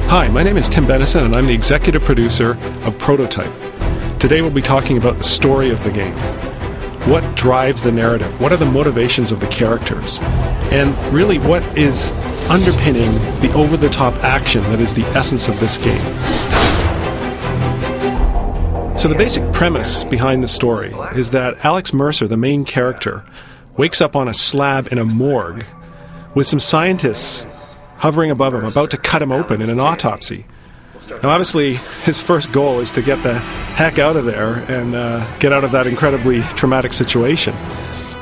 Hi, my name is Tim Benison and I'm the executive producer of Prototype. Today we'll be talking about the story of the game. What drives the narrative? What are the motivations of the characters? And really, what is underpinning the over-the-top action that is the essence of this game? So the basic premise behind the story is that Alex Mercer, the main character, wakes up on a slab in a morgue with some scientists hovering above him, about to cut him open in an autopsy. Now obviously, his first goal is to get the heck out of there and get out of that incredibly traumatic situation.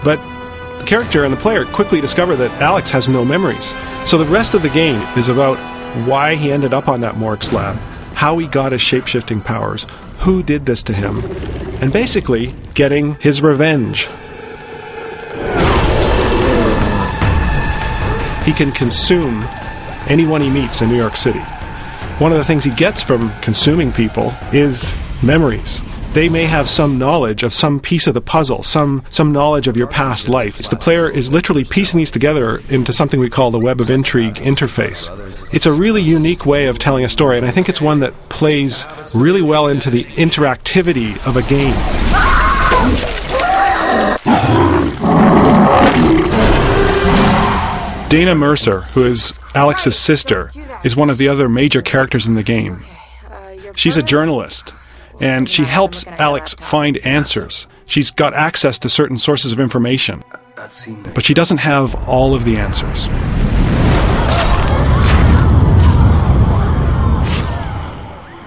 But the character and the player quickly discover that Alex has no memories. So the rest of the game is about why he ended up on that morgue slab, how he got his shape-shifting powers, who did this to him, and basically getting his revenge. He can consume anyone he meets in New York City. One of the things he gets from consuming people is memories. They may have some knowledge of some piece of the puzzle, some knowledge of your past life. The player is literally piecing these together into something we call the Web of Intrigue interface. It's a really unique way of telling a story, and I think it's one that plays really well into the interactivity of a game. Dana Mercer, who is Alex's sister, is one of the other major characters in the game. She's a journalist, and she helps Alex find answers. She's got access to certain sources of information, but she doesn't have all of the answers.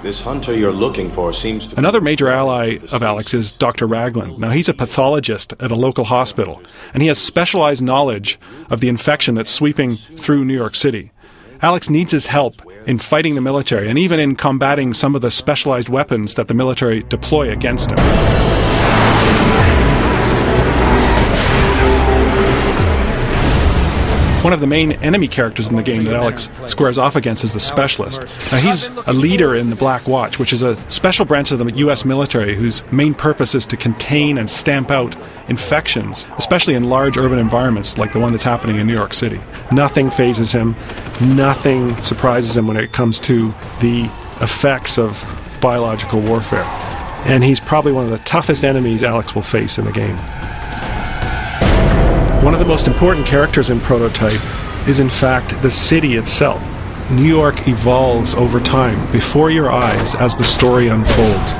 This hunter you're looking for seems to... Another major ally of Alex is Dr. Ragland. Now, he's a pathologist at a local hospital, and he has specialized knowledge of the infection that's sweeping through New York City. Alex needs his help in fighting the military, and even in combating some of the specialized weapons that the military deploy against him. One of the main enemy characters in the game that Alex squares off against is the Specialist. Now, he's a leader in the Black Watch, which is a special branch of the U.S. military whose main purpose is to contain and stamp out infections, especially in large urban environments like the one that's happening in New York City. Nothing phases him. Nothing surprises him when it comes to the effects of biological warfare. And he's probably one of the toughest enemies Alex will face in the game. One of the most important characters in Prototype is, in fact, the city itself. New York evolves over time, before your eyes, as the story unfolds.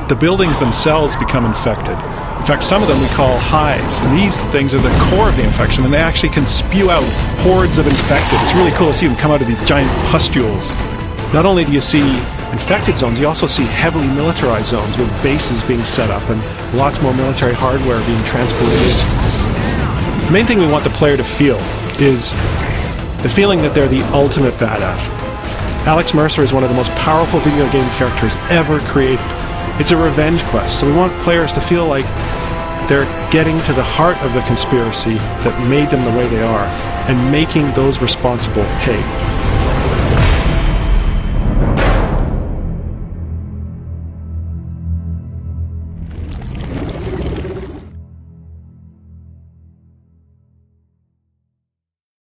The buildings themselves become infected. In fact, some of them we call hives, and these things are the core of the infection, and they actually can spew out hordes of infected. It's really cool to see them come out of these giant pustules. Not only do you see infected zones, you also see heavily militarized zones with bases being set up and lots more military hardware being transported in. The main thing we want the player to feel is the feeling that they're the ultimate badass. Alex Mercer is one of the most powerful video game characters ever created. It's a revenge quest, so we want players to feel like they're getting to the heart of the conspiracy that made them the way they are and making those responsible pay.